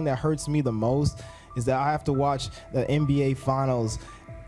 thing that hurts me the most is that I have to watch the NBA Finals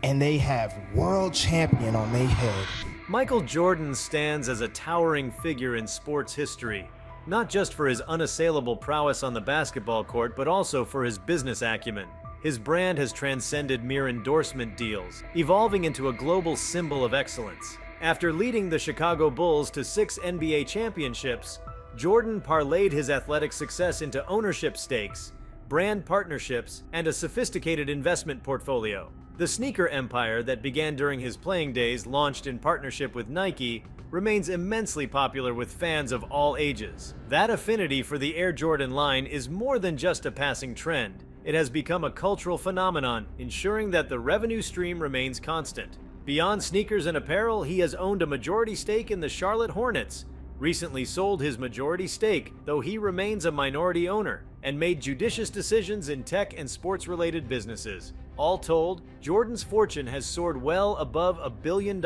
and they have world champion on their head. Michael Jordan stands as a towering figure in sports history, not just for his unassailable prowess on the basketball court, but also for his business acumen. His brand has transcended mere endorsement deals, evolving into a global symbol of excellence. After leading the Chicago Bulls to 6 NBA championships, Jordan parlayed his athletic success into ownership stakes, brand partnerships, and a sophisticated investment portfolio. The sneaker empire that began during his playing days, launched in partnership with Nike, remains immensely popular with fans of all ages. That affinity for the Air Jordan line is more than just a passing trend. It has become a cultural phenomenon, ensuring that the revenue stream remains constant. Beyond sneakers and apparel, he has owned a majority stake in the Charlotte Hornets, recently sold his majority stake, though he remains a minority owner, and made judicious decisions in tech and sports-related businesses. All told, Jordan's fortune has soared well above $1 billion,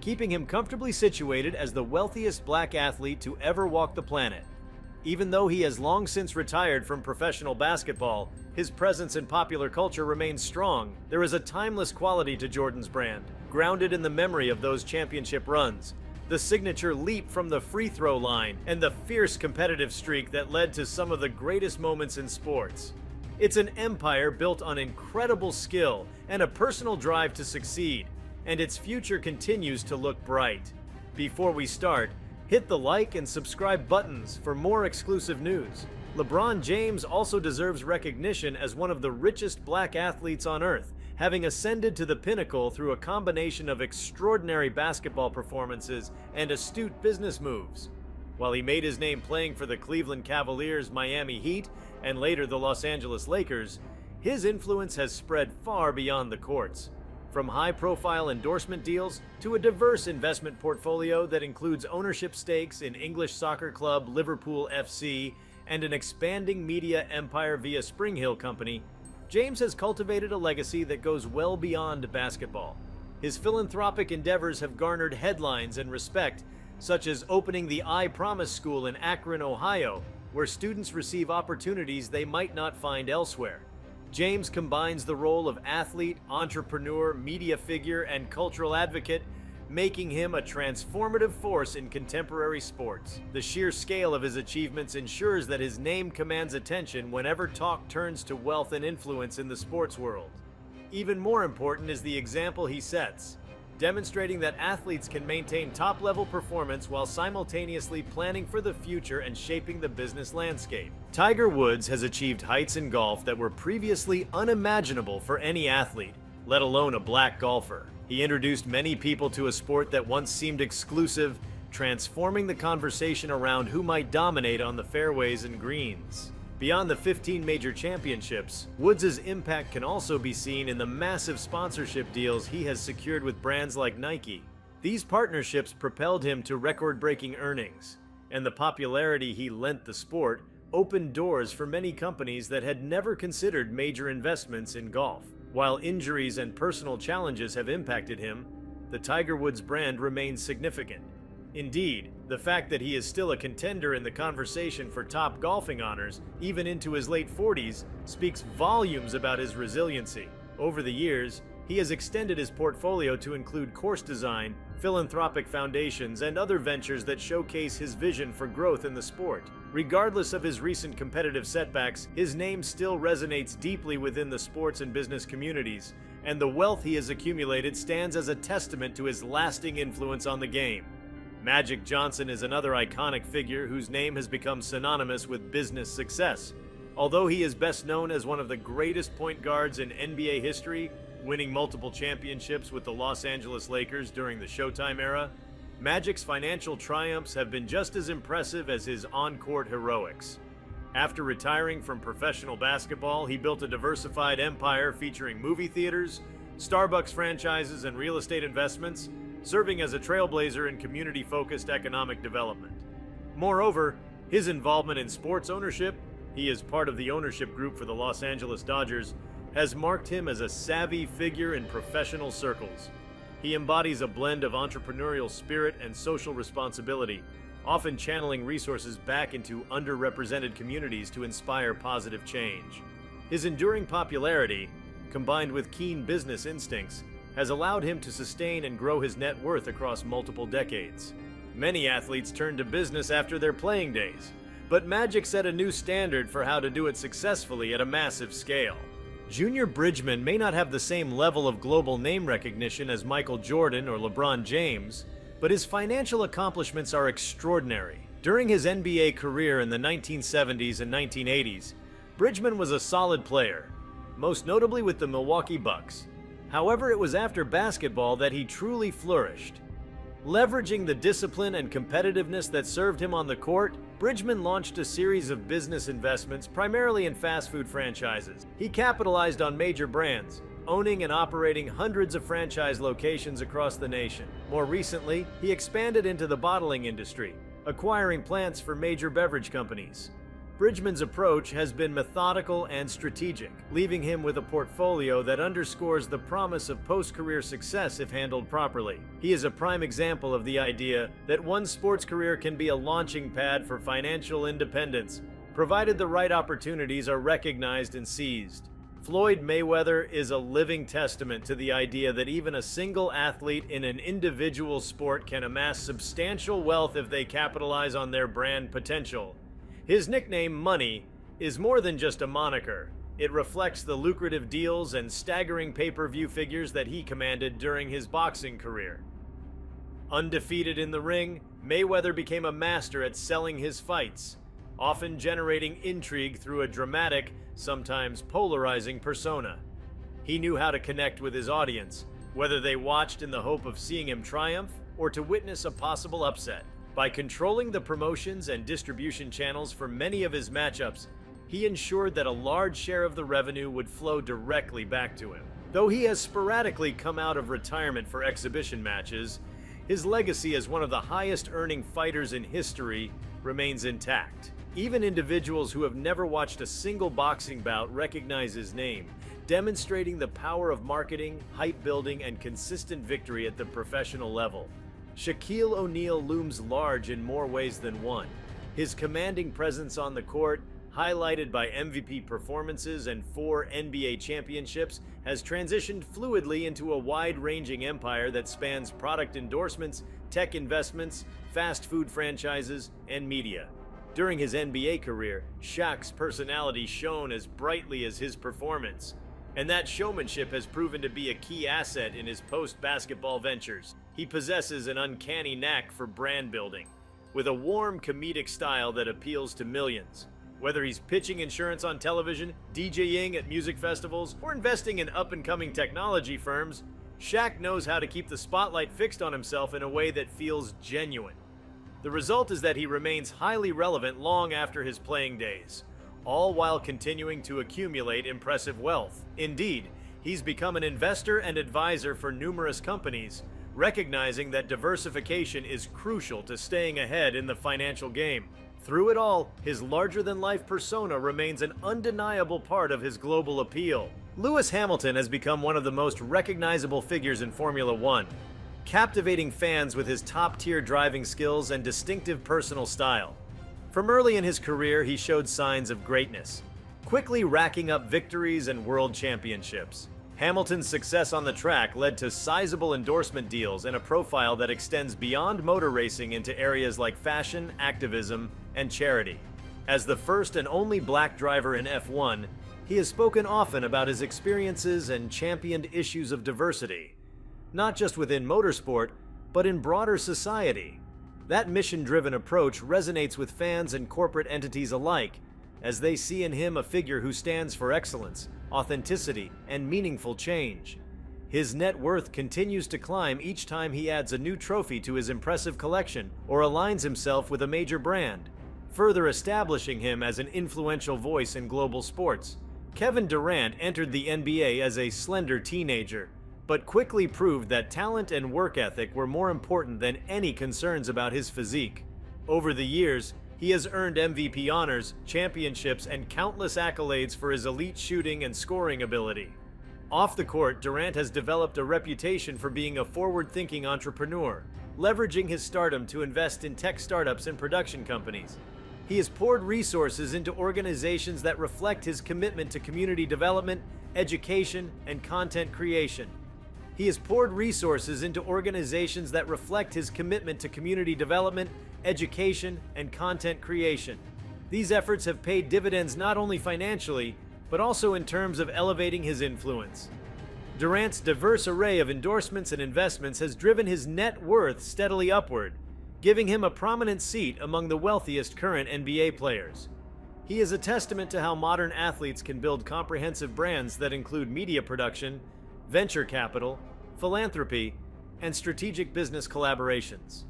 keeping him comfortably situated as the wealthiest black athlete to ever walk the planet. Even though he has long since retired from professional basketball, his presence in popular culture remains strong. There is a timeless quality to Jordan's brand, grounded in the memory of those championship runs, the signature leap from the free throw line, and the fierce competitive streak that led to some of the greatest moments in sports. It's an empire built on incredible skill and a personal drive to succeed, and its future continues to look bright. Before we start, hit the like and subscribe buttons for more exclusive news. LeBron James also deserves recognition as one of the richest black athletes on earth, having ascended to the pinnacle through a combination of extraordinary basketball performances and astute business moves. While he made his name playing for the Cleveland Cavaliers, Miami Heat, and later the Los Angeles Lakers, his influence has spread far beyond the courts. From high-profile endorsement deals to a diverse investment portfolio that includes ownership stakes in English soccer club Liverpool FC and an expanding media empire via Spring Hill Company, James has cultivated a legacy that goes well beyond basketball. His philanthropic endeavors have garnered headlines and respect, such as opening the I Promise School in Akron, Ohio, where students receive opportunities they might not find elsewhere. James combines the role of athlete, entrepreneur, media figure, and cultural advocate, making him a transformative force in contemporary sports. The sheer scale of his achievements ensures that his name commands attention whenever talk turns to wealth and influence in the sports world. Even more important is the example he sets, demonstrating that athletes can maintain top-level performance while simultaneously planning for the future and shaping the business landscape. Tiger Woods has achieved heights in golf that were previously unimaginable for any athlete, let alone a black golfer. He introduced many people to a sport that once seemed exclusive, transforming the conversation around who might dominate on the fairways and greens. Beyond the 15 major championships, Woods' impact can also be seen in the massive sponsorship deals he has secured with brands like Nike. These partnerships propelled him to record-breaking earnings, and the popularity he lent the sport opened doors for many companies that had never considered major investments in golf. While injuries and personal challenges have impacted him, the Tiger Woods brand remains significant. Indeed, the fact that he is still a contender in the conversation for top golfing honors, even into his late 40s, speaks volumes about his resiliency. Over the years, he has extended his portfolio to include course design, philanthropic foundations, and other ventures that showcase his vision for growth in the sport. Regardless of his recent competitive setbacks, his name still resonates deeply within the sports and business communities, and the wealth he has accumulated stands as a testament to his lasting influence on the game. Magic Johnson is another iconic figure whose name has become synonymous with business success. Although he is best known as one of the greatest point guards in NBA history, winning multiple championships with the Los Angeles Lakers during the Showtime era, Magic's financial triumphs have been just as impressive as his on-court heroics. After retiring from professional basketball, he built a diversified empire featuring movie theaters, Starbucks franchises, and real estate investments, serving as a trailblazer in community-focused economic development. Moreover, his involvement in sports ownership, he is part of the ownership group for the Los Angeles Dodgers, has marked him as a savvy figure in professional circles. He embodies a blend of entrepreneurial spirit and social responsibility, often channeling resources back into underrepresented communities to inspire positive change. His enduring popularity, combined with keen business instincts, has allowed him to sustain and grow his net worth across multiple decades. Many athletes turn to business after their playing days, but Magic set a new standard for how to do it successfully at a massive scale. Junior Bridgman may not have the same level of global name recognition as Michael Jordan or LeBron James, but his financial accomplishments are extraordinary. During his NBA career in the 1970s and 1980s, Bridgman was a solid player, most notably with the Milwaukee Bucks. However, it was after basketball that he truly flourished. Leveraging the discipline and competitiveness that served him on the court, Bridgman launched a series of business investments primarily in fast food franchises. He capitalized on major brands, owning and operating hundreds of franchise locations across the nation. More recently, he expanded into the bottling industry, acquiring plants for major beverage companies. Bridgman's approach has been methodical and strategic, leaving him with a portfolio that underscores the promise of post-career success if handled properly. He is a prime example of the idea that one's sports career can be a launching pad for financial independence, provided the right opportunities are recognized and seized. Floyd Mayweather is a living testament to the idea that even a single athlete in an individual sport can amass substantial wealth if they capitalize on their brand potential. His nickname, Money, is more than just a moniker. It reflects the lucrative deals and staggering pay-per-view figures that he commanded during his boxing career. Undefeated in the ring, Mayweather became a master at selling his fights, often generating intrigue through a dramatic, sometimes polarizing persona. He knew how to connect with his audience, whether they watched in the hope of seeing him triumph or to witness a possible upset. By controlling the promotions and distribution channels for many of his matchups, he ensured that a large share of the revenue would flow directly back to him. Though he has sporadically come out of retirement for exhibition matches, his legacy as one of the highest-earning fighters in history remains intact. Even individuals who have never watched a single boxing bout recognize his name, demonstrating the power of marketing, hype building, and consistent victory at the professional level. Shaquille O'Neal looms large in more ways than one. His commanding presence on the court, highlighted by MVP performances and 4 NBA championships, has transitioned fluidly into a wide-ranging empire that spans product endorsements, tech investments, fast food franchises, and media. During his NBA career, Shaq's personality shone as brightly as his performance, and that showmanship has proven to be a key asset in his post-basketball ventures. He possesses an uncanny knack for brand building, with a warm comedic style that appeals to millions. Whether he's pitching insurance on television, DJing at music festivals, or investing in up-and-coming technology firms, Shaq knows how to keep the spotlight fixed on himself in a way that feels genuine. The result is that he remains highly relevant long after his playing days, all while continuing to accumulate impressive wealth. Indeed, he's become an investor and advisor for numerous companies, recognizing that diversification is crucial to staying ahead in the financial game. Through it all, his larger-than-life persona remains an undeniable part of his global appeal. Lewis Hamilton has become one of the most recognizable figures in Formula One, captivating fans with his top-tier driving skills and distinctive personal style. From early in his career, he showed signs of greatness, quickly racking up victories and world championships. Hamilton's success on the track led to sizable endorsement deals and a profile that extends beyond motor racing into areas like fashion, activism, and charity. As the first and only black driver in F1, he has spoken often about his experiences and championed issues of diversity, not just within motorsport, but in broader society. That mission-driven approach resonates with fans and corporate entities alike, as they see in him a figure who stands for excellence, authenticity, and meaningful change. His net worth continues to climb each time he adds a new trophy to his impressive collection or aligns himself with a major brand, further establishing him as an influential voice in global sports. Kevin Durant entered the NBA as a slender teenager, but quickly proved that talent and work ethic were more important than any concerns about his physique. Over the years, he has earned MVP honors, championships, and countless accolades for his elite shooting and scoring ability. Off the court, Durant has developed a reputation for being a forward-thinking entrepreneur, leveraging his stardom to invest in tech startups and production companies. He has poured resources into organizations that reflect his commitment to community development, education, and content creation. He has poured resources into organizations that reflect his commitment to community development, education, and content creation. These efforts have paid dividends not only financially, but also in terms of elevating his influence. Durant's diverse array of endorsements and investments has driven his net worth steadily upward, giving him a prominent seat among the wealthiest current NBA players. He is a testament to how modern athletes can build comprehensive brands that include media production, venture capital, philanthropy, and strategic business collaborations.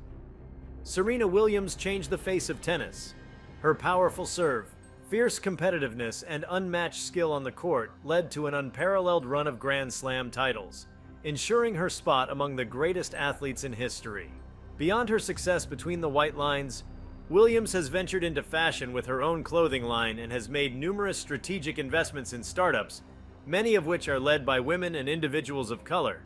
Serena Williams changed the face of tennis. Her powerful serve, fierce competitiveness, and unmatched skill on the court led to an unparalleled run of Grand Slam titles, ensuring her spot among the greatest athletes in history. Beyond her success between the white lines, Williams has ventured into fashion with her own clothing line and has made numerous strategic investments in startups, many of which are led by women and individuals of color.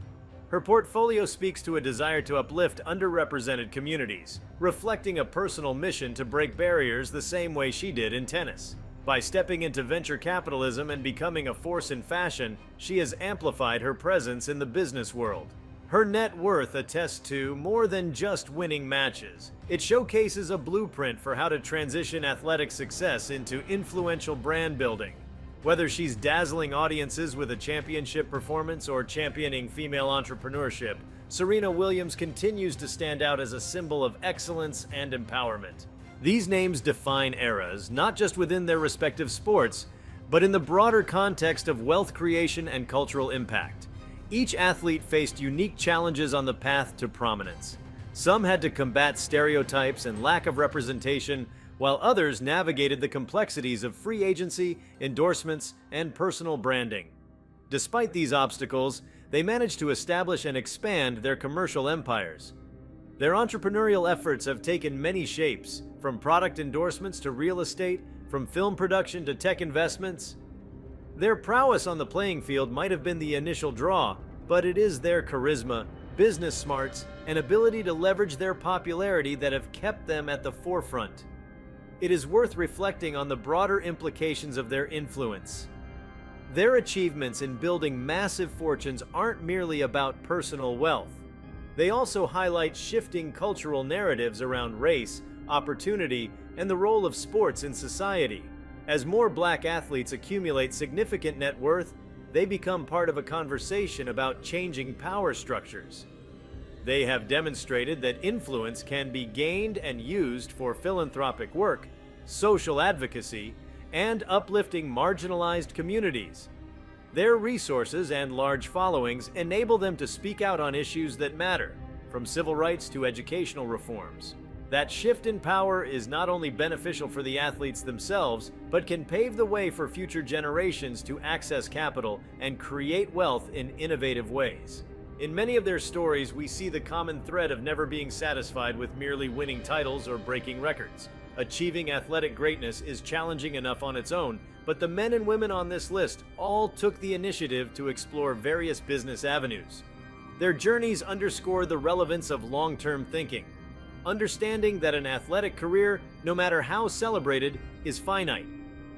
Her portfolio speaks to a desire to uplift underrepresented communities, reflecting a personal mission to break barriers the same way she did in tennis. By stepping into venture capitalism and becoming a force in fashion, she has amplified her presence in the business world. Her net worth attests to more than just winning matches. It showcases a blueprint for how to transition athletic success into influential brand building. Whether she's dazzling audiences with a championship performance or championing female entrepreneurship, Serena Williams continues to stand out as a symbol of excellence and empowerment. These names define eras, not just within their respective sports, but in the broader context of wealth creation and cultural impact. Each athlete faced unique challenges on the path to prominence. Some had to combat stereotypes and lack of representation, while others navigated the complexities of free agency, endorsements, and personal branding. Despite these obstacles, they managed to establish and expand their commercial empires. Their entrepreneurial efforts have taken many shapes, from product endorsements to real estate, from film production to tech investments. Their prowess on the playing field might have been the initial draw, but it is their charisma, business smarts, and ability to leverage their popularity that have kept them at the forefront. It is worth reflecting on the broader implications of their influence. Their achievements in building massive fortunes aren't merely about personal wealth. They also highlight shifting cultural narratives around race, opportunity, and the role of sports in society. As more black athletes accumulate significant net worth, they become part of a conversation about changing power structures. They have demonstrated that influence can be gained and used for philanthropic work, social advocacy, and uplifting marginalized communities. Their resources and large followings enable them to speak out on issues that matter, from civil rights to educational reforms. That shift in power is not only beneficial for the athletes themselves, but can pave the way for future generations to access capital and create wealth in innovative ways. In many of their stories, we see the common thread of never being satisfied with merely winning titles or breaking records. Achieving athletic greatness is challenging enough on its own, but the men and women on this list all took the initiative to explore various business avenues. Their journeys underscore the relevance of long-term thinking, understanding that an athletic career, no matter how celebrated, is finite.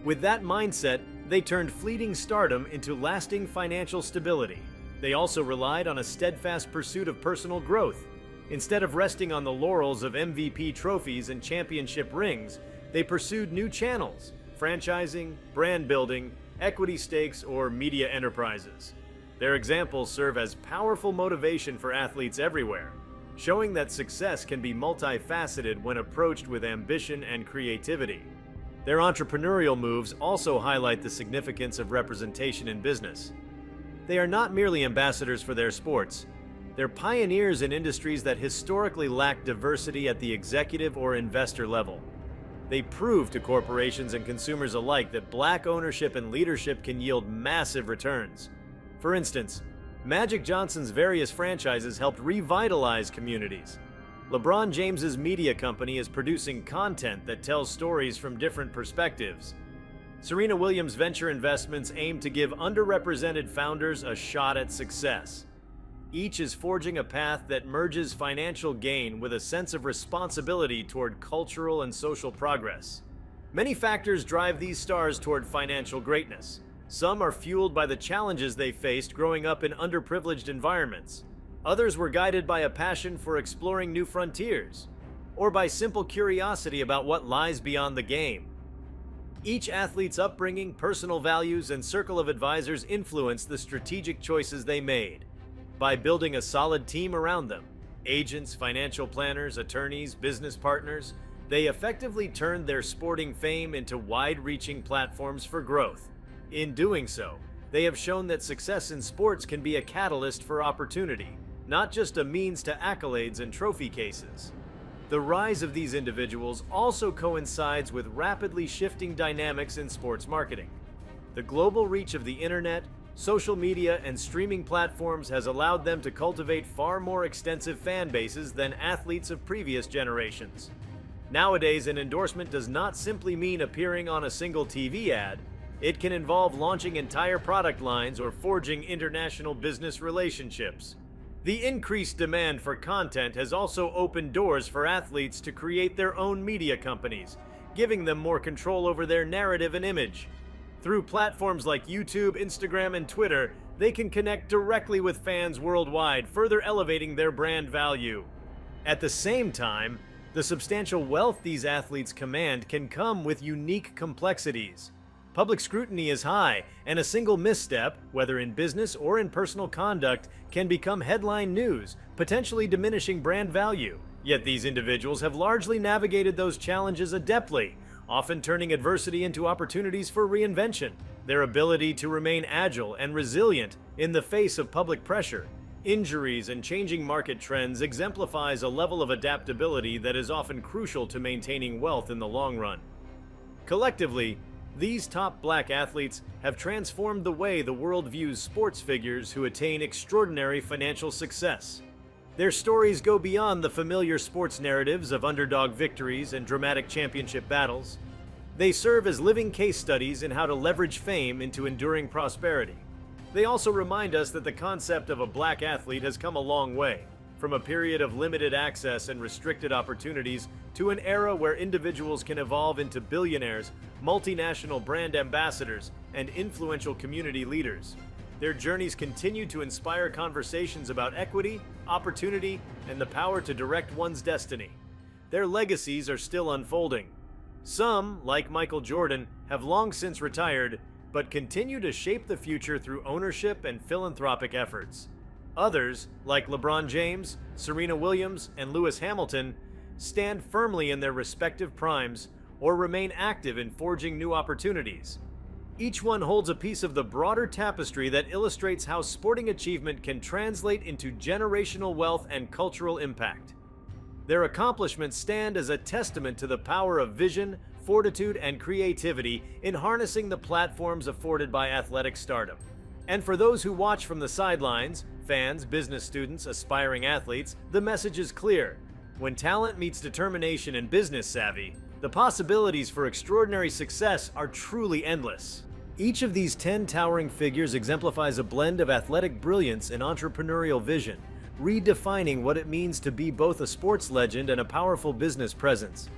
With that mindset, they turned fleeting stardom into lasting financial stability. They also relied on a steadfast pursuit of personal growth. Instead of resting on the laurels of MVP trophies and championship rings, they pursued new channels, franchising, brand building, equity stakes, or media enterprises. Their examples serve as powerful motivation for athletes everywhere, showing that success can be multifaceted when approached with ambition and creativity. Their entrepreneurial moves also highlight the significance of representation in business. They are not merely ambassadors for their sports. They're pioneers in industries that historically lacked diversity at the executive or investor level. They prove to corporations and consumers alike that black ownership and leadership can yield massive returns. For instance, Magic Johnson's various franchises helped revitalize communities. LeBron James's media company is producing content that tells stories from different perspectives. Serena Williams' venture investments aim to give underrepresented founders a shot at success. Each is forging a path that merges financial gain with a sense of responsibility toward cultural and social progress. Many factors drive these stars toward financial greatness. Some are fueled by the challenges they faced growing up in underprivileged environments. Others were guided by a passion for exploring new frontiers, or by simple curiosity about what lies beyond the game. Each athlete's upbringing, personal values, and circle of advisors influenced the strategic choices they made. By building a solid team around them, agents, financial planners, attorneys, business partners, they effectively turned their sporting fame into wide-reaching platforms for growth. In doing so, they have shown that success in sports can be a catalyst for opportunity, not just a means to accolades and trophy cases. The rise of these individuals also coincides with rapidly shifting dynamics in sports marketing. The global reach of the internet, social media, and streaming platforms has allowed them to cultivate far more extensive fan bases than athletes of previous generations. Nowadays, an endorsement does not simply mean appearing on a single TV ad. It can involve launching entire product lines or forging international business relationships. The increased demand for content has also opened doors for athletes to create their own media companies, giving them more control over their narrative and image. Through platforms like YouTube, Instagram, and Twitter, they can connect directly with fans worldwide, further elevating their brand value. At the same time, the substantial wealth these athletes command can come with unique complexities. Public scrutiny is high, and a single misstep, whether in business or in personal conduct, can become headline news, potentially diminishing brand value. Yet these individuals have largely navigated those challenges adeptly, often turning adversity into opportunities for reinvention. Their ability to remain agile and resilient in the face of public pressure, injuries, and changing market trends exemplifies a level of adaptability that is often crucial to maintaining wealth in the long run. Collectively, these top black athletes have transformed the way the world views sports figures who attain extraordinary financial success. Their stories go beyond the familiar sports narratives of underdog victories and dramatic championship battles. They serve as living case studies in how to leverage fame into enduring prosperity. They also remind us that the concept of a black athlete has come a long way, from a period of limited access and restricted opportunities to an era where individuals can evolve into billionaires, multinational brand ambassadors, and influential community leaders. Their journeys continue to inspire conversations about equity, opportunity, and the power to direct one's destiny. Their legacies are still unfolding. Some, like Michael Jordan, have long since retired, but continue to shape the future through ownership and philanthropic efforts. Others, like LeBron James, Serena Williams, and Lewis Hamilton, stand firmly in their respective primes or remain active in forging new opportunities. Each one holds a piece of the broader tapestry that illustrates how sporting achievement can translate into generational wealth and cultural impact. Their accomplishments stand as a testament to the power of vision, fortitude, and creativity in harnessing the platforms afforded by athletic stardom. And for those who watch from the sidelines, fans, business students, aspiring athletes, the message is clear. When talent meets determination and business savvy, the possibilities for extraordinary success are truly endless. Each of these 10 towering figures exemplifies a blend of athletic brilliance and entrepreneurial vision, redefining what it means to be both a sports legend and a powerful business presence.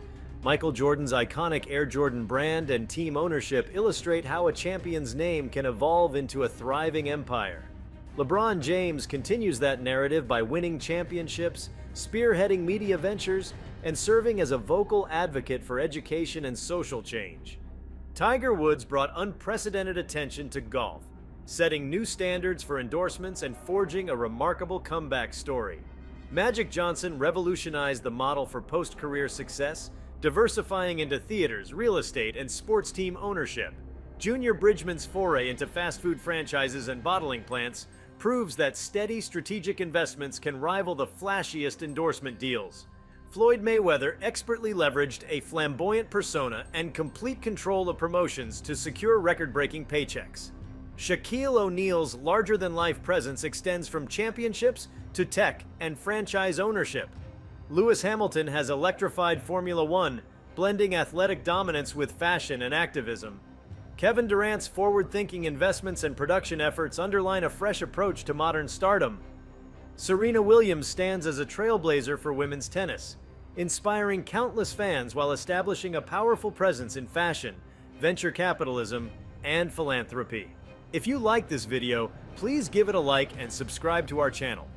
Michael Jordan's iconic Air Jordan brand and team ownership illustrate how a champion's name can evolve into a thriving empire. LeBron James continues that narrative by winning championships, spearheading media ventures, and serving as a vocal advocate for education and social change. Tiger Woods brought unprecedented attention to golf, setting new standards for endorsements and forging a remarkable comeback story. Magic Johnson revolutionized the model for post-career success, diversifying into theaters, real estate, and sports team ownership. Junior Bridgman's foray into fast food franchises and bottling plants proves that steady strategic investments can rival the flashiest endorsement deals. Floyd Mayweather expertly leveraged a flamboyant persona and complete control of promotions to secure record-breaking paychecks. Shaquille O'Neal's larger-than-life presence extends from championships to tech and franchise ownership. Lewis Hamilton has electrified Formula One, blending athletic dominance with fashion and activism. Kevin Durant's forward-thinking investments and production efforts underline a fresh approach to modern stardom. Serena Williams stands as a trailblazer for women's tennis, inspiring countless fans while establishing a powerful presence in fashion, venture capitalism, and philanthropy. If you like this video, please give it a like and subscribe to our channel.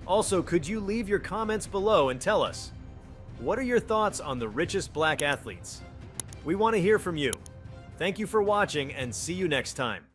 Also, could you leave your comments below and tell us, what are your thoughts on the richest black athletes? We want to hear from you. Thank you for watching and see you next time.